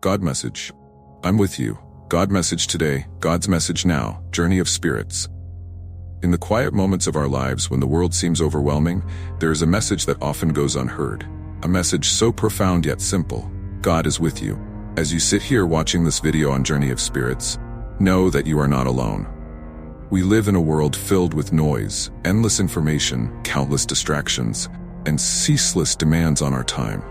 God message. I'm with you. God message today, God's message now, journey of spirits. In the quiet moments of our lives when the world seems overwhelming, there is a message that often goes unheard. A message so profound yet simple. God is with you. As you sit here watching this video on Journey of Spirits, know that you are not alone. We live in a world filled with noise, endless information, countless distractions, and ceaseless demands on our time.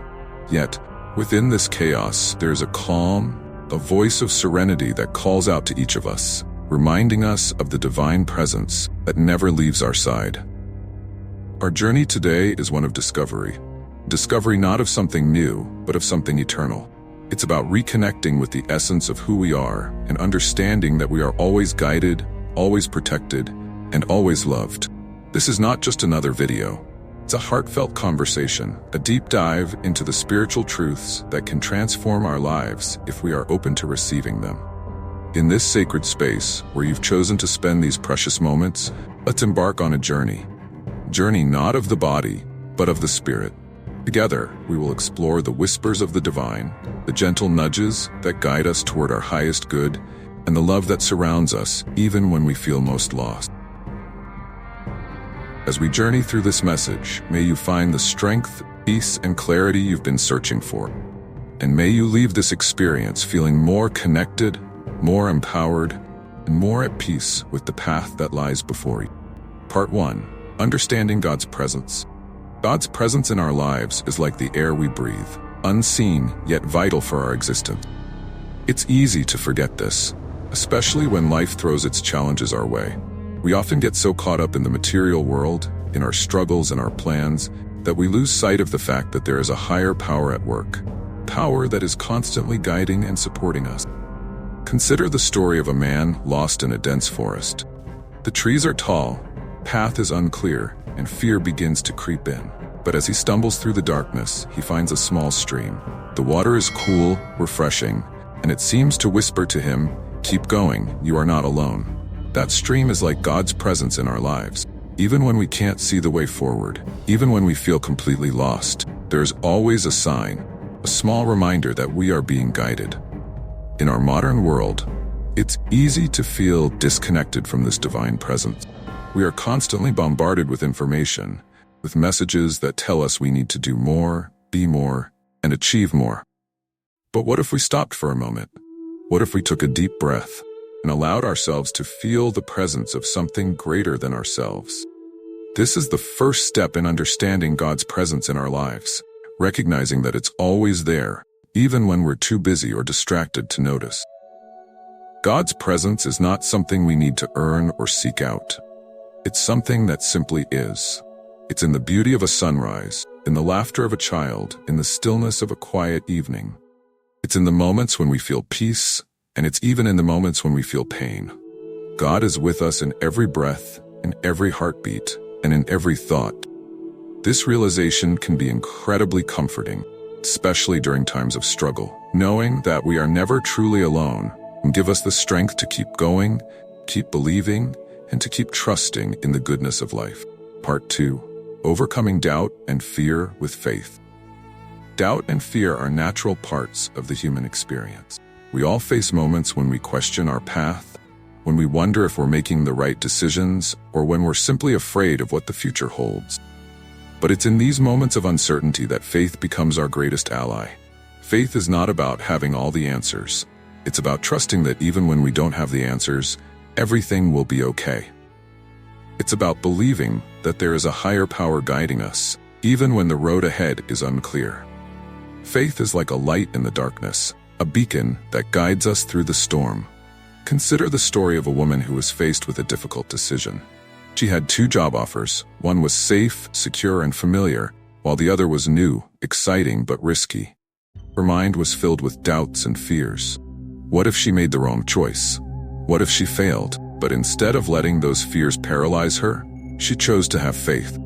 Yet, within this chaos, there is a calm, a voice of serenity that calls out to each of us, reminding us of the divine presence that never leaves our side. Our journey today is one of discovery. Discovery not of something new, but of something eternal. It's about reconnecting with the essence of who we are and understanding that we are always guided, always protected, and always loved. This is not just another video. It's a heartfelt conversation, a deep dive into the spiritual truths that can transform our lives if we are open to receiving them. In this sacred space, where you've chosen to spend these precious moments, let's embark on a journey. Journey not of the body, but of the spirit. Together, we will explore the whispers of the divine, the gentle nudges that guide us toward our highest good, and the love that surrounds us even when we feel most lost. As we journey through this message, may you find the strength, peace, and clarity you've been searching for. And may you leave this experience feeling more connected, more empowered, and more at peace with the path that lies before you. Part 1. Understanding God's presence. God's presence in our lives is like the air we breathe, unseen yet vital for our existence. It's easy to forget this, especially when life throws its challenges our way. We often get so caught up in the material world, in our struggles and our plans, that we lose sight of the fact that there is a higher power at work, power that is constantly guiding and supporting us. Consider the story of a man lost in a dense forest. The trees are tall, path is unclear, and fear begins to creep in. But as he stumbles through the darkness, he finds a small stream. The water is cool, refreshing, and it seems to whisper to him, "Keep going, you are not alone." That stream is like God's presence in our lives. Even when we can't see the way forward, even when we feel completely lost, there's always a sign, a small reminder that we are being guided. In our modern world, it's easy to feel disconnected from this divine presence. We are constantly bombarded with information, with messages that tell us we need to do more, be more, and achieve more. But what if we stopped for a moment? What if we took a deep breath and allowed ourselves to feel the presence of something greater than ourselves? This is the first step in understanding God's presence in our lives, recognizing that it's always there, even when we're too busy or distracted to notice. God's presence is not something we need to earn or seek out. It's something that simply is. It's in the beauty of a sunrise, in the laughter of a child, in the stillness of a quiet evening. It's in the moments when we feel peace, and it's even in the moments when we feel pain. God is with us in every breath, in every heartbeat, and in every thought. This realization can be incredibly comforting, especially during times of struggle. Knowing that we are never truly alone can give us the strength to keep going, keep believing, and to keep trusting in the goodness of life. Part 2. Overcoming doubt and fear with faith. Doubt and fear are natural parts of the human experience. We all face moments when we question our path, when we wonder if we're making the right decisions, or when we're simply afraid of what the future holds. But it's in these moments of uncertainty that faith becomes our greatest ally. Faith is not about having all the answers. It's about trusting that even when we don't have the answers, everything will be okay. It's about believing that there is a higher power guiding us, even when the road ahead is unclear. Faith is like a light in the darkness, a beacon that guides us through the storm. Consider the story of a woman who was faced with a difficult decision. She had 2 job offers. One was safe, secure, and familiar, while the other was new, exciting, but risky. Her mind was filled with doubts and fears. What if she made the wrong choice? What if she failed? But instead of letting those fears paralyze her, she chose to have faith.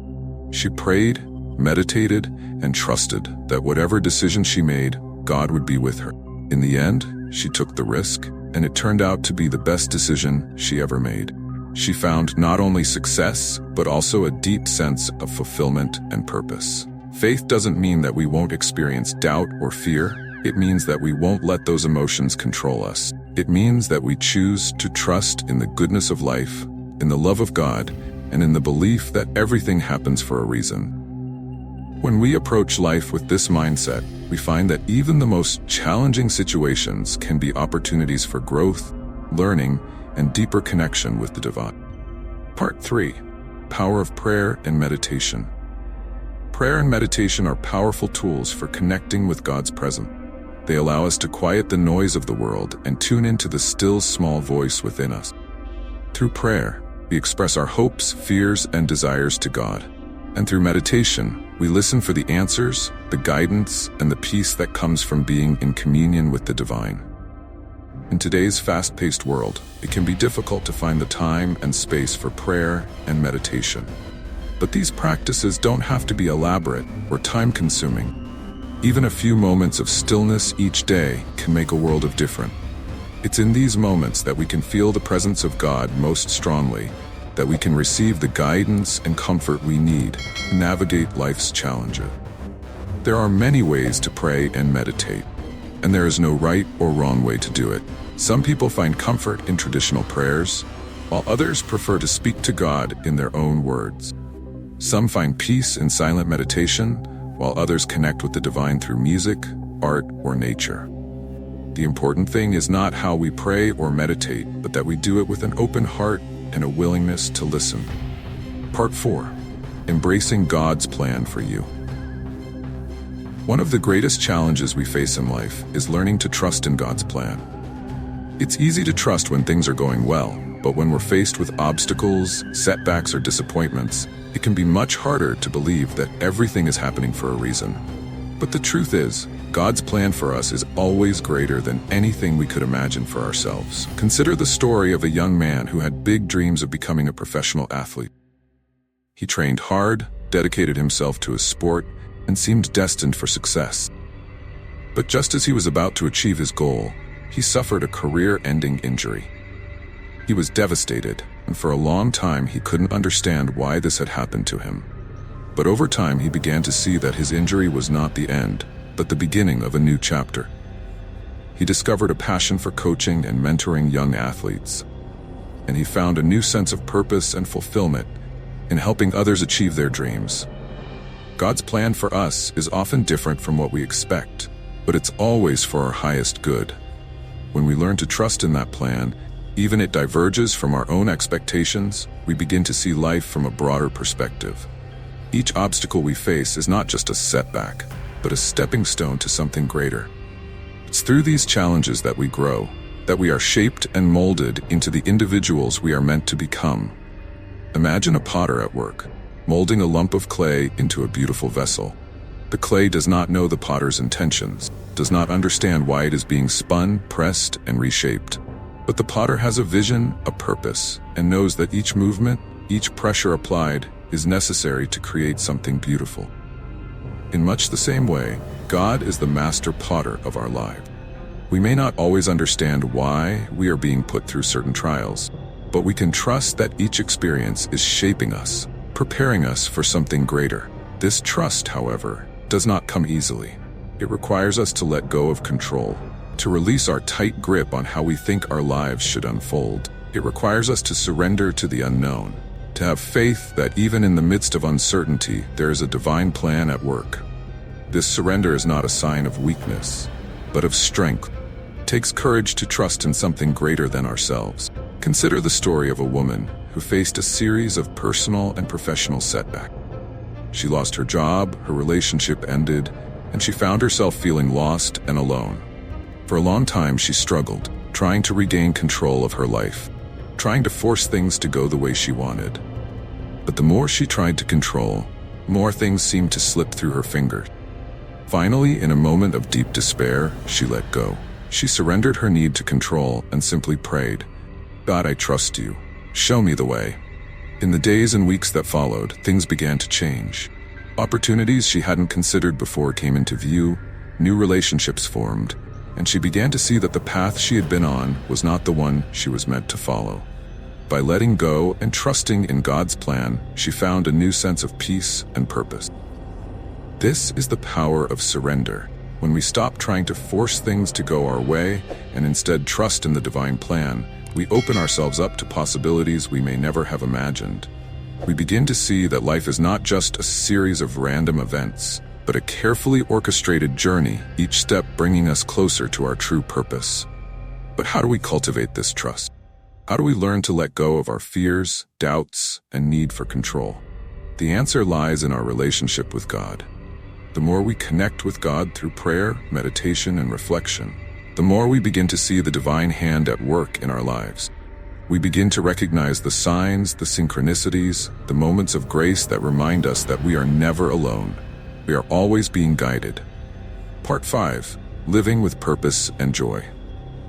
She prayed, meditated, and trusted that whatever decision she made, God would be with her. In the end, she took the risk, and it turned out to be the best decision she ever made. She found not only success, but also a deep sense of fulfillment and purpose. Faith doesn't mean that we won't experience doubt or fear. It means that we won't let those emotions control us. It means that we choose to trust in the goodness of life, in the love of God, and in the belief that everything happens for a reason. When we approach life with this mindset, we find that even the most challenging situations can be opportunities for growth, learning, and deeper connection with the divine. Part 3. Power of Prayer and Meditation. Prayer and meditation are powerful tools for connecting with God's presence. They allow us to quiet the noise of the world and tune into the still small voice within us. Through prayer, we express our hopes, fears, and desires to God. And through meditation, we listen for the answers, the guidance, and the peace that comes from being in communion with the divine. In today's fast-paced world, it can be difficult to find the time and space for prayer and meditation. But these practices don't have to be elaborate or time-consuming. Even a few moments of stillness each day can make a world of difference. It's in these moments that we can feel the presence of God most strongly, that we can receive the guidance and comfort we need to navigate life's challenges. There are many ways to pray and meditate, and there is no right or wrong way to do it. Some people find comfort in traditional prayers, while others prefer to speak to God in their own words. Some find peace in silent meditation, while others connect with the divine through music, art, or nature. The important thing is not how we pray or meditate, but that we do it with an open heart and a willingness to listen. Part 4. Embracing God's plan for you. One of the greatest challenges we face in life is learning to trust in God's plan. It's easy to trust when things are going well, but when we're faced with obstacles, setbacks, or disappointments, it can be much harder to believe that everything is happening for a reason. But the truth is, God's plan for us is always greater than anything we could imagine for ourselves. Consider the story of a young man who had big dreams of becoming a professional athlete. He trained hard, dedicated himself to his sport, and seemed destined for success. But just as he was about to achieve his goal, he suffered a career-ending injury. He was devastated, and for a long time he couldn't understand why this had happened to him. But over time he began to see that his injury was not the end, but the beginning of a new chapter. He discovered a passion for coaching and mentoring young athletes, and he found a new sense of purpose and fulfillment in helping others achieve their dreams. God's plan for us is often different from what we expect, but it's always for our highest good. When we learn to trust in that plan, even it diverges from our own expectations, we begin to see life from a broader perspective. Each obstacle we face is not just a setback, but a stepping stone to something greater. It's through these challenges that we grow, that we are shaped and molded into the individuals we are meant to become. Imagine a potter at work, molding a lump of clay into a beautiful vessel. The clay does not know the potter's intentions, does not understand why it is being spun, pressed, and reshaped. But the potter has a vision, a purpose, and knows that each movement, each pressure applied, is necessary to create something beautiful. In much the same way, God is the master potter of our life. We may not always understand why we are being put through certain trials, but we can trust that each experience is shaping us, preparing us for something greater. This trust, however, does not come easily. It requires us to let go of control, to release our tight grip on how we think our lives should unfold. It requires us to surrender to the unknown, to have faith that even in the midst of uncertainty, there is a divine plan at work. This surrender is not a sign of weakness, but of strength. It takes courage to trust in something greater than ourselves. Consider the story of a woman who faced a series of personal and professional setbacks. She lost her job, her relationship ended, and she found herself feeling lost and alone. For a long time, she struggled, trying to regain control of her life, trying to force things to go the way she wanted. But the more she tried to control, more things seemed to slip through her fingers. Finally, in a moment of deep despair, she let go. She surrendered her need to control and simply prayed, "God, I trust you. Show me the way." In the days and weeks that followed, things began to change. Opportunities she hadn't considered before came into view, new relationships formed, and she began to see that the path she had been on was not the one she was meant to follow. By letting go and trusting in God's plan, she found a new sense of peace and purpose. This is the power of surrender. When we stop trying to force things to go our way and instead trust in the divine plan, we open ourselves up to possibilities we may never have imagined. We begin to see that life is not just a series of random events, but a carefully orchestrated journey, each step bringing us closer to our true purpose. But how do we cultivate this trust? How do we learn to let go of our fears, doubts, and need for control? The answer lies in our relationship with God. The more we connect with God through prayer, meditation, and reflection, the more we begin to see the divine hand at work in our lives. We begin to recognize the signs, the synchronicities, the moments of grace that remind us that we are never alone. We are always being guided. Part 5. Living with Purpose and Joy.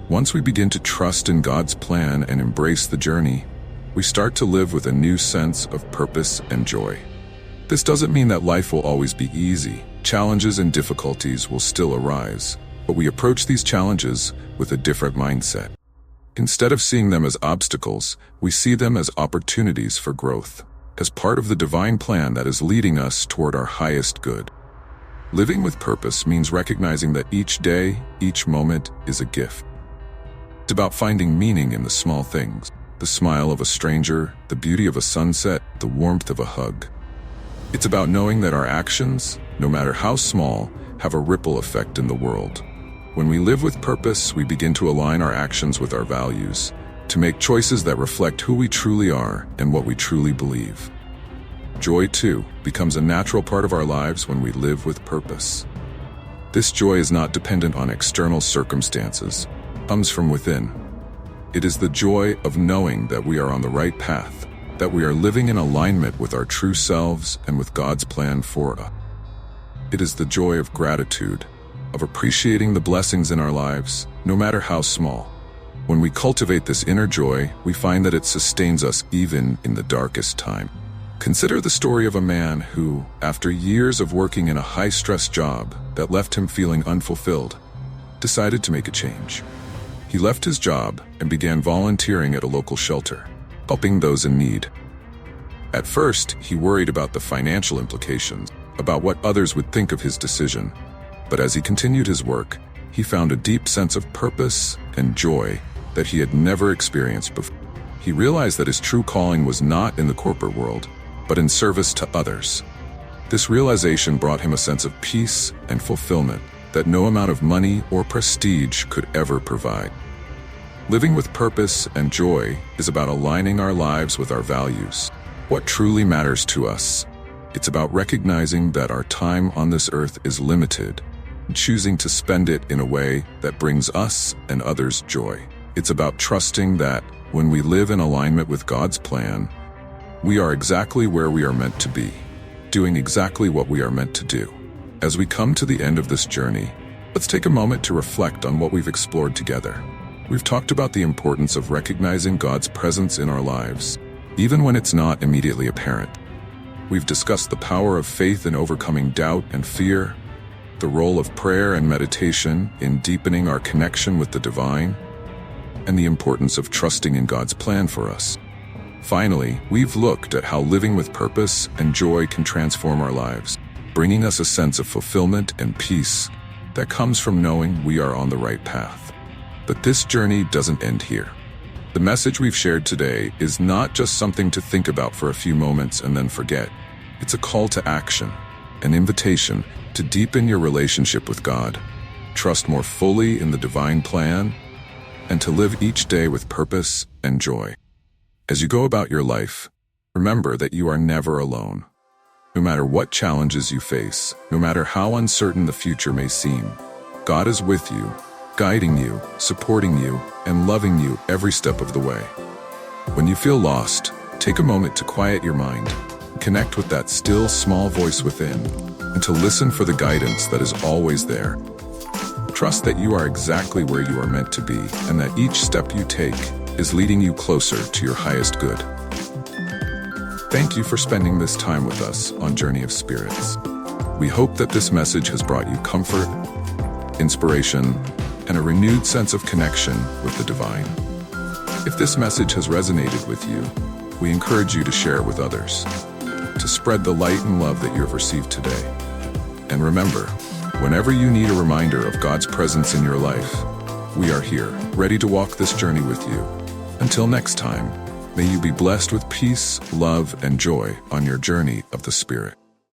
Once we begin to trust in God's plan and embrace the journey, we start to live with a new sense of purpose and joy. This doesn't mean that life will always be easy. Challenges and difficulties will still arise, but we approach these challenges with a different mindset. Instead of seeing them as obstacles, we see them as opportunities for growth, as part of the divine plan that is leading us toward our highest good. Living with purpose means recognizing that each day, each moment is a gift. It's about finding meaning in the small things, the smile of a stranger, the beauty of a sunset, the warmth of a hug. It's about knowing that our actions, no matter how small, have a ripple effect in the world. When we live with purpose, we begin to align our actions with our values, to make choices that reflect who we truly are and what we truly believe. Joy, too, becomes a natural part of our lives when we live with purpose. This joy is not dependent on external circumstances. It comes from within. It is the joy of knowing that we are on the right path, that we are living in alignment with our true selves and with God's plan for us. It is the joy of gratitude, of appreciating the blessings in our lives, no matter how small. When we cultivate this inner joy, we find that it sustains us even in the darkest time. Consider the story of a man who, after years of working in a high-stress job that left him feeling unfulfilled, decided to make a change. He left his job and began volunteering at a local shelter, helping those in need. At first, he worried about the financial implications, about what others would think of his decision. But as he continued his work, he found a deep sense of purpose and joy that he had never experienced before. He realized that his true calling was not in the corporate world, but in service to others. This realization brought him a sense of peace and fulfillment that no amount of money or prestige could ever provide. Living with purpose and joy is about aligning our lives with our values, what truly matters to us. It's about recognizing that our time on this earth is limited, and choosing to spend it in a way that brings us and others joy. It's about trusting that when we live in alignment with God's plan, we are exactly where we are meant to be, doing exactly what we are meant to do. As we come to the end of this journey, let's take a moment to reflect on what we've explored together. We've talked about the importance of recognizing God's presence in our lives, even when it's not immediately apparent. We've discussed the power of faith in overcoming doubt and fear, the role of prayer and meditation in deepening our connection with the divine, and the importance of trusting in God's plan for us. Finally, we've looked at how living with purpose and joy can transform our lives, bringing us a sense of fulfillment and peace that comes from knowing we are on the right path. But this journey doesn't end here. The message we've shared today is not just something to think about for a few moments and then forget. It's a call to action, an invitation to deepen your relationship with God, trust more fully in the divine plan, and to live each day with purpose and joy. As you go about your life, remember that you are never alone. No matter what challenges you face, no matter how uncertain the future may seem, God is with you, guiding you, supporting you, and loving you every step of the way. When you feel lost, take a moment to quiet your mind, connect with that still small voice within, and to listen for the guidance that is always there. Trust that you are exactly where you are meant to be, and that each step you take is leading you closer to your highest good. Thank you for spending this time with us on Journey of Spirits. We hope that this message has brought you comfort, inspiration, and a renewed sense of connection with the divine. If this message has resonated with you, we encourage you to share it with others, to spread the light and love that you have received today. And remember, Whenever you need a reminder of God's presence in your life, we are here, ready to walk this journey with you. Until next time, may you be blessed with peace, love, and joy on your journey of the Spirit.